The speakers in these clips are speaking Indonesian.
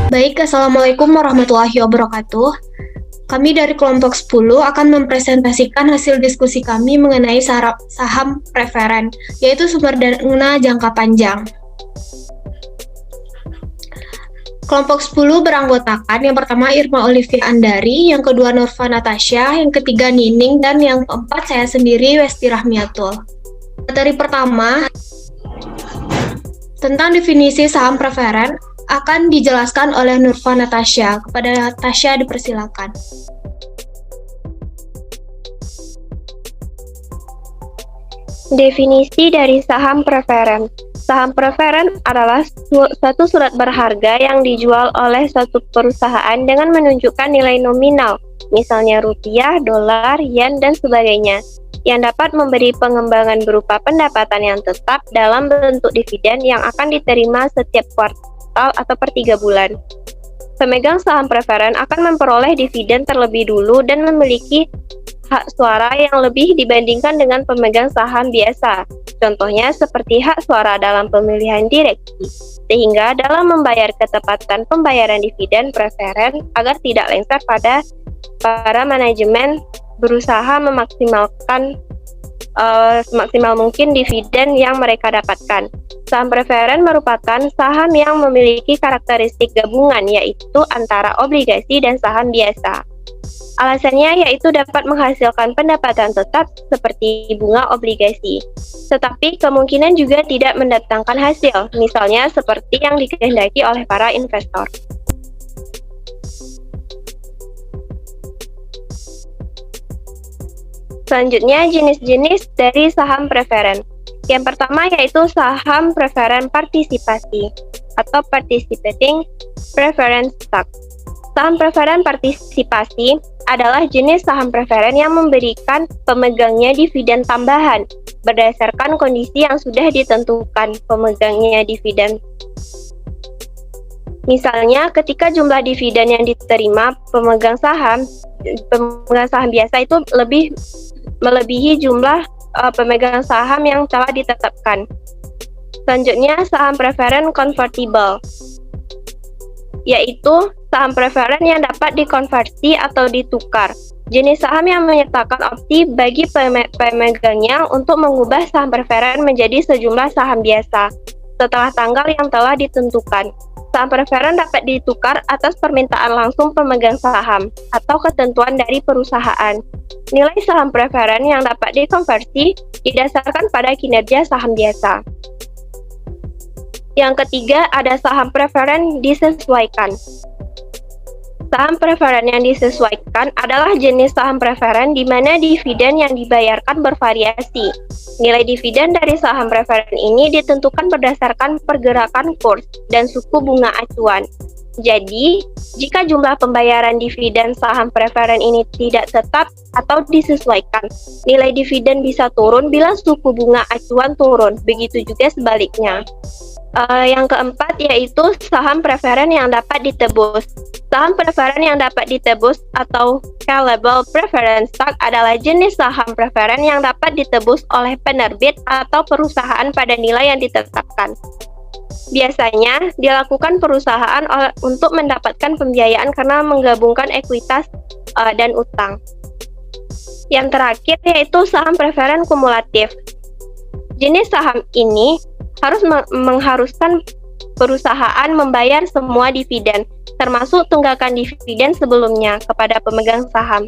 Baik, Assalamualaikum warahmatullahi wabarakatuh. Kami dari kelompok 10 akan mempresentasikan hasil diskusi kami mengenai saham preferen, yaitu sumber dana jangka panjang. Kelompok 10 beranggotakan yang pertama Irma Olivia Andari, yang kedua Nurfa Natasha, yang ketiga Nining, dan yang keempat saya sendiri Westi Rahmiatul. Materi pertama tentang definisi saham preferen akan dijelaskan oleh Nurfa Natasha. Kepada Natasha dipersilakan. Definisi dari saham preferen. Saham preferen adalah suatu surat berharga yang dijual oleh suatu perusahaan dengan menunjukkan nilai nominal, misalnya rupiah, dolar, yen, dan sebagainya, yang dapat memberi pengembangan berupa pendapatan yang tetap dalam bentuk dividen yang akan diterima setiap kuartal atau per 3 bulan. Pemegang saham preferen akan memperoleh dividen terlebih dulu dan memiliki hak suara yang lebih dibandingkan dengan pemegang saham biasa. Contohnya seperti hak suara dalam pemilihan direksi, sehingga dalam membayar ketepatan pembayaran dividen preferen agar tidak lengser pada para manajemen berusaha memaksimalkan semaksimal mungkin dividen yang mereka dapatkan. Saham preferen merupakan saham yang memiliki karakteristik gabungan, yaitu antara obligasi dan saham biasa. Alasannya yaitu dapat menghasilkan pendapatan tetap seperti bunga obligasi, tetapi kemungkinan juga tidak mendatangkan hasil, misalnya seperti yang dikehendaki oleh para investor. Selanjutnya, jenis-jenis dari saham preferen. Yang pertama yaitu saham preferen partisipasi atau participating preference stock. Saham preferen partisipasi adalah jenis saham preferen yang memberikan pemegangnya dividen tambahan berdasarkan kondisi yang sudah ditentukan pemegangnya dividen. Misalnya, ketika jumlah dividen yang diterima pemegang saham biasa itu melebihi jumlah pemegang saham yang telah ditetapkan. Selanjutnya, saham preferen convertible, yaitu saham preferen yang dapat dikonversi atau ditukar. Jenis saham yang menyertakan opsi bagi pemegangnya untuk mengubah saham preferen menjadi sejumlah saham biasa setelah tanggal yang telah ditentukan. Saham preferen dapat ditukar atas permintaan langsung pemegang saham atau ketentuan dari perusahaan. Nilai saham preferen yang dapat dikonversi didasarkan pada kinerja saham biasa. Yang ketiga, ada saham preferen disesuaikan. Saham preferen yang disesuaikan adalah jenis saham preferen di mana dividen yang dibayarkan bervariasi. Nilai dividen dari saham preferen ini ditentukan berdasarkan pergerakan kurs dan suku bunga acuan. Jadi, jika jumlah pembayaran dividen saham preferen ini tidak tetap atau disesuaikan, nilai dividen bisa turun bila suku bunga acuan turun, begitu juga sebaliknya. Yang keempat yaitu saham preferen yang dapat ditebus. Saham preferen yang dapat ditebus atau callable preference stock adalah jenis saham preferen yang dapat ditebus oleh penerbit atau perusahaan pada nilai yang ditetapkan. Biasanya dilakukan perusahaan untuk mendapatkan pembiayaan karena menggabungkan ekuitas dan utang. Yang terakhir yaitu saham preferen kumulatif. Jenis saham ini harus mengharuskan perusahaan membayar semua dividen, termasuk tunggakan dividen sebelumnya kepada pemegang saham.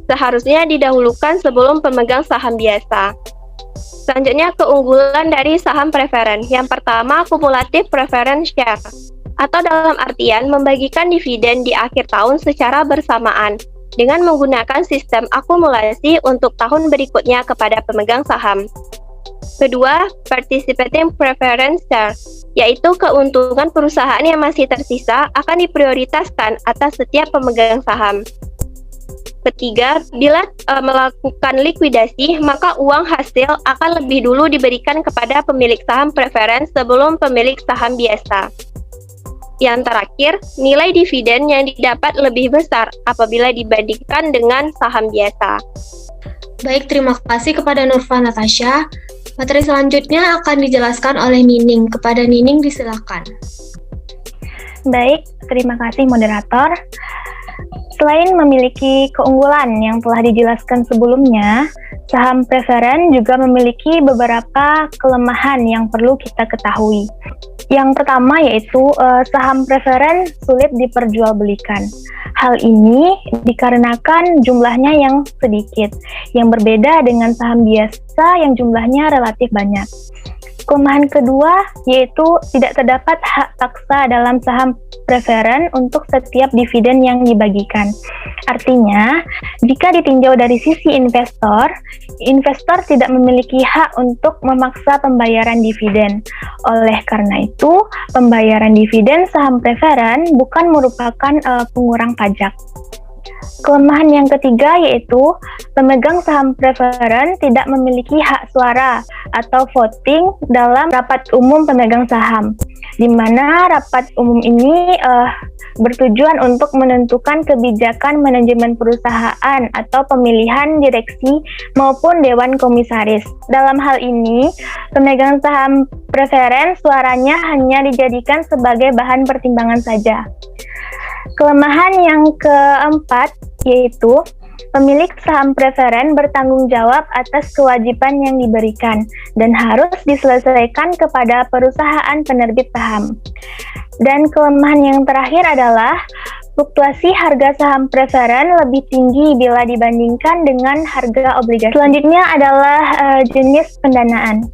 Seharusnya didahulukan sebelum pemegang saham biasa. Selanjutnya, keunggulan dari saham preferen. Yang pertama, kumulatif preference share, atau dalam artian membagikan dividen di akhir tahun secara bersamaan dengan menggunakan sistem akumulasi untuk tahun berikutnya kepada pemegang saham. Kedua, participating preference share, yaitu keuntungan perusahaan yang masih tersisa akan diprioritaskan atas setiap pemegang saham. Ketiga, bila melakukan likuidasi, maka uang hasil akan lebih dulu diberikan kepada pemilik saham preference sebelum pemilik saham biasa. Yang terakhir, nilai dividen yang didapat lebih besar apabila dibandingkan dengan saham biasa. Baik, terima kasih kepada Nurfa Natasha. Materi selanjutnya akan dijelaskan oleh Nining. Kepada Nining disilakan. Baik, terima kasih moderator. Selain memiliki keunggulan yang telah dijelaskan sebelumnya, saham preferen juga memiliki beberapa kelemahan yang perlu kita ketahui. Yang pertama yaitu saham preferen sulit diperjualbelikan. Hal ini dikarenakan jumlahnya yang sedikit, yang berbeda dengan saham biasa yang jumlahnya relatif banyak. Kelemahan kedua yaitu tidak terdapat hak paksa dalam saham preferen untuk setiap dividen yang dibagikan. Artinya, jika ditinjau dari sisi investor, investor tidak memiliki hak untuk memaksa pembayaran dividen. Oleh karena itu, pembayaran dividen saham preferen bukan merupakan pengurang pajak. Kelemahan yang ketiga yaitu pemegang saham preferen tidak memiliki hak suara atau voting dalam rapat umum pemegang saham, di mana rapat umum ini bertujuan untuk menentukan kebijakan manajemen perusahaan atau pemilihan direksi maupun dewan komisaris. Dalam hal ini, pemegang saham preferen suaranya hanya dijadikan sebagai bahan pertimbangan saja. Kelemahan yang keempat yaitu pemilik saham preferen bertanggung jawab atas kewajiban yang diberikan dan harus diselesaikan kepada perusahaan penerbit saham. Dan kelemahan yang terakhir adalah fluktuasi harga saham preferen lebih tinggi bila dibandingkan dengan harga obligasi. Selanjutnya adalah jenis pendanaan.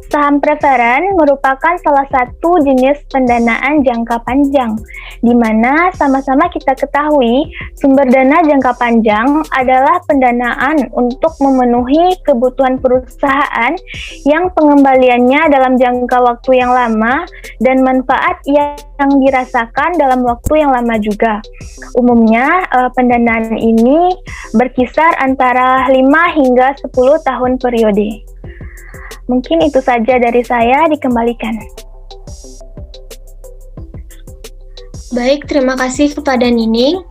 Saham preferen merupakan salah satu jenis pendanaan jangka panjang, di mana sama-sama kita ketahui sumber dana jangka panjang adalah pendanaan untuk memenuhi kebutuhan perusahaan yang pengembaliannya dalam jangka waktu yang lama dan manfaat yang dirasakan dalam waktu yang lama juga. Umumnya, pendanaan ini berkisar antara 5 hingga 10 tahun periode. Mungkin itu saja dari saya, dikembalikan. Baik, terima kasih kepada Nining.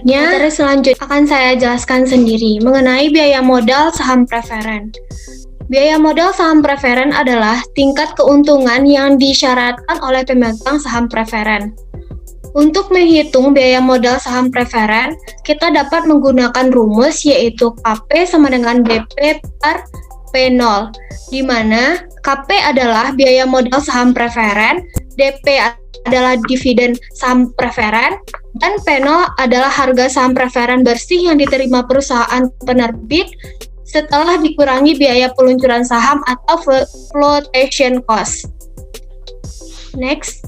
Materi selanjutnya akan saya jelaskan sendiri mengenai biaya modal saham preferen. Biaya modal saham preferen adalah tingkat keuntungan yang disyaratkan oleh pemegang saham preferen. Untuk menghitung biaya modal saham preferen, kita dapat menggunakan rumus yaitu KP sama dengan DP per P0, di mana KP adalah biaya modal saham preferen, DP adalah dividen saham preferen, dan P0 adalah harga saham preferen bersih yang diterima perusahaan penerbit setelah dikurangi biaya peluncuran saham atau flotation cost. Next.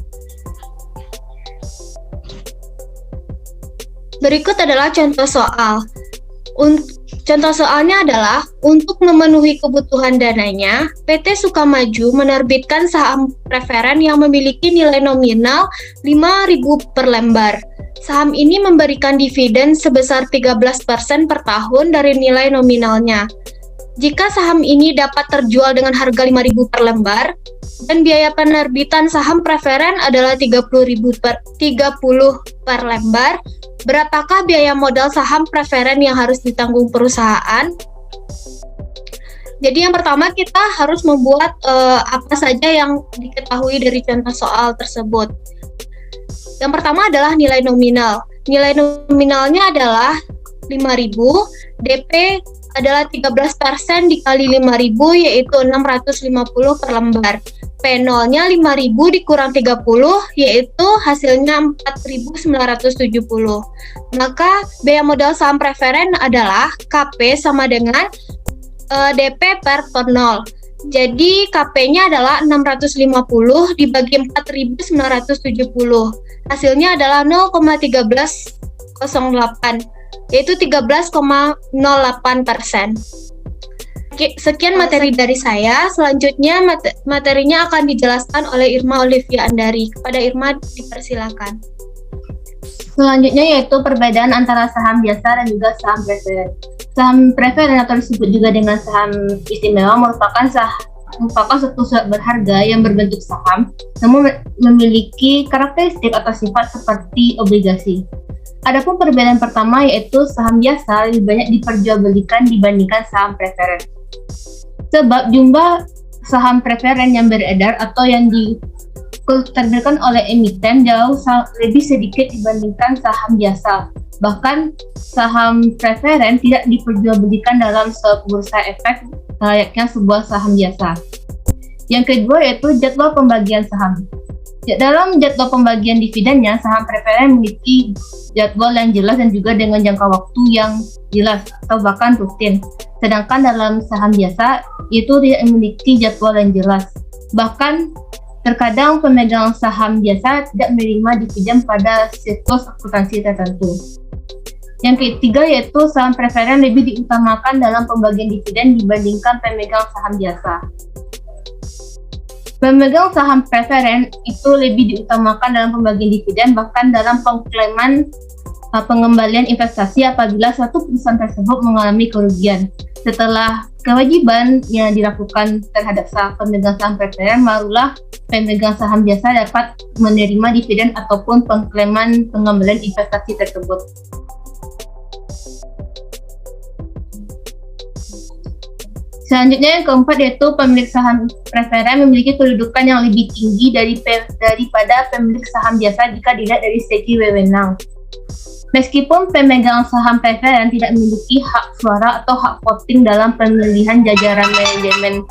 Berikut adalah contoh soal. Contoh soalnya adalah, untuk memenuhi kebutuhan dananya, PT Sukamaju menerbitkan saham preferen yang memiliki nilai nominal 5.000 per lembar. Saham ini memberikan dividen sebesar 13% per tahun dari nilai nominalnya. Jika saham ini dapat terjual dengan harga 5.000 per lembar, dan biaya penerbitan saham preferen adalah 30 per lembar, berapakah biaya modal saham preferen yang harus ditanggung perusahaan? Jadi yang pertama kita harus membuat apa saja yang diketahui dari contoh soal tersebut. Yang pertama adalah nilai nominal. Nilai nominalnya adalah 5.000, DP adalah 13% dikali 5.000 yaitu 650 per lembar. P0-nya 5.000 dikurang 30 yaitu hasilnya 4.970. Maka biaya modal saham preferen adalah KP sama dengan DP per per 0. Jadi KP-nya adalah 650 dibagi 4.970. Hasilnya adalah 0,1308 yaitu 13,08%. Sekian materi dari saya. Selanjutnya materinya akan dijelaskan oleh Irma Olivia Andari. Kepada Irma dipersilakan. Selanjutnya yaitu perbedaan antara saham biasa dan juga saham preferen. Saham preferen atau disebut juga dengan saham istimewa merupakan suatu surat berharga yang berbentuk saham, namun memiliki karakteristik atau sifat seperti obligasi. Adapun perbedaan pertama yaitu saham biasa lebih banyak diperjualbelikan dibandingkan saham preferen. Sebab jumlah saham preferen yang beredar atau yang diterbitkan oleh emiten jauh lebih sedikit dibandingkan saham biasa. Bahkan saham preferen tidak diperjualbelikan dalam bursa efek layaknya sebuah saham biasa. Yang kedua yaitu jadwal pembagian saham. Dalam jadwal pembagian dividennya, saham preferen memiliki jadwal yang jelas dan juga dengan jangka waktu yang jelas atau bahkan rutin. Sedangkan dalam saham biasa itu tidak memiliki jadwal yang jelas. Bahkan terkadang pemegang saham biasa tidak menerima dividen pada siklus akuntansi tertentu. Yang ketiga yaitu saham preferen lebih diutamakan dalam pembagian dividen dibandingkan pemegang saham biasa. Pemegang saham preferen itu lebih diutamakan dalam pembagian dividen bahkan dalam pengklaiman pengembalian investasi apabila suatu perusahaan tersebut mengalami kerugian. Setelah kewajiban yang dilakukan terhadap pemegang saham preferen, barulah pemegang saham biasa dapat menerima dividen ataupun pengklaiman pengembalian investasi tersebut. Selanjutnya yang keempat yaitu pemilik saham preferen memiliki kedudukan yang lebih tinggi daripada pemilik saham biasa jika dilihat dari segi wewenang. Meskipun pemegang saham preferen tidak memiliki hak suara atau hak voting dalam pemilihan jajaran manajemen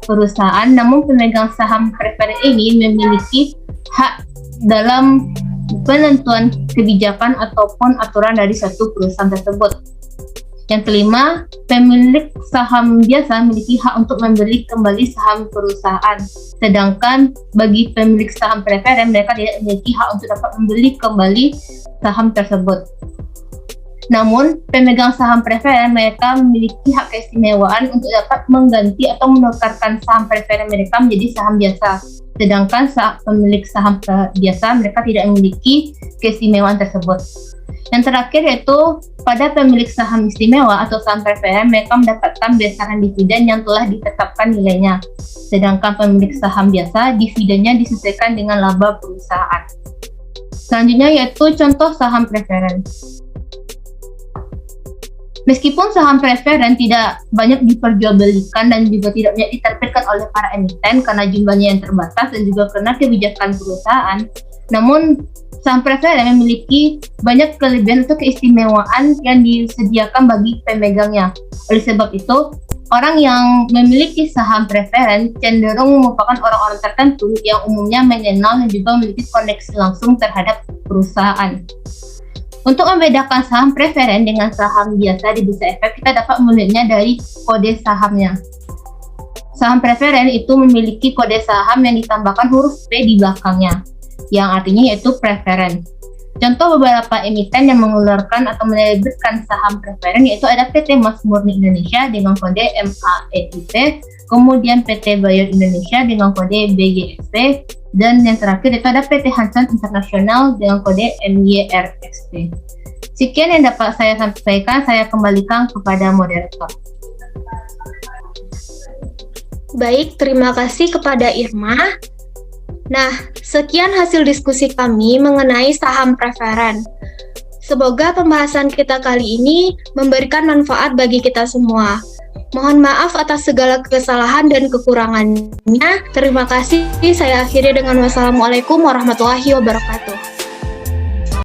perusahaan, namun pemegang saham preferen ini memiliki hak dalam penentuan kebijakan ataupun aturan dari suatu perusahaan tersebut. Yang kelima, pemilik saham biasa memiliki hak untuk membeli kembali saham perusahaan. Sedangkan bagi pemilik saham preferen, mereka tidak memiliki hak untuk dapat membeli kembali saham tersebut. Namun, pemegang saham preferen mereka memiliki hak keistimewaan untuk dapat mengganti atau menukarkan saham preferen mereka menjadi saham biasa. Sedangkan pemilik saham biasa mereka tidak memiliki keistimewaan tersebut. Yang terakhir yaitu pada pemilik saham istimewa atau saham preferen mereka mendapatkan besaran dividen yang telah ditetapkan nilainya. Sedangkan pemilik saham biasa dividennya disesuaikan dengan laba perusahaan. Selanjutnya yaitu contoh saham preferen. Meskipun saham preferen tidak banyak diperjualbelikan dan juga tidak banyak diterbitkan oleh para emiten karena jumlahnya yang terbatas dan juga karena kebijakan perusahaan, namun saham preferen memiliki banyak kelebihan atau keistimewaan yang disediakan bagi pemegangnya. Oleh sebab itu, orang yang memiliki saham preferen cenderung merupakan orang-orang tertentu yang umumnya mengenal dan juga memiliki koneksi langsung terhadap perusahaan. Untuk membedakan saham preferen dengan saham biasa di bursa efek, kita dapat melihatnya dari kode sahamnya. Saham preferen itu memiliki kode saham yang ditambahkan huruf P di belakangnya, yang artinya yaitu preferen. Contoh beberapa emiten yang mengeluarkan atau menerbitkan saham preferen yaitu ada PT Mas Murni Indonesia dengan kode MAEIP, kemudian PT Bayer Indonesia dengan kode BGSP, dan yang terakhir itu ada PT Hansen Internasional dengan kode MYRXP. Sekian yang dapat saya sampaikan, saya kembalikan kepada moderator. Baik, terima kasih kepada Irma. Nah, sekian hasil diskusi kami mengenai saham preferen. Semoga pembahasan kita kali ini memberikan manfaat bagi kita semua. Mohon maaf atas segala kesalahan dan kekurangannya. Terima kasih. Saya akhiri dengan wassalamualaikum warahmatullahi wabarakatuh.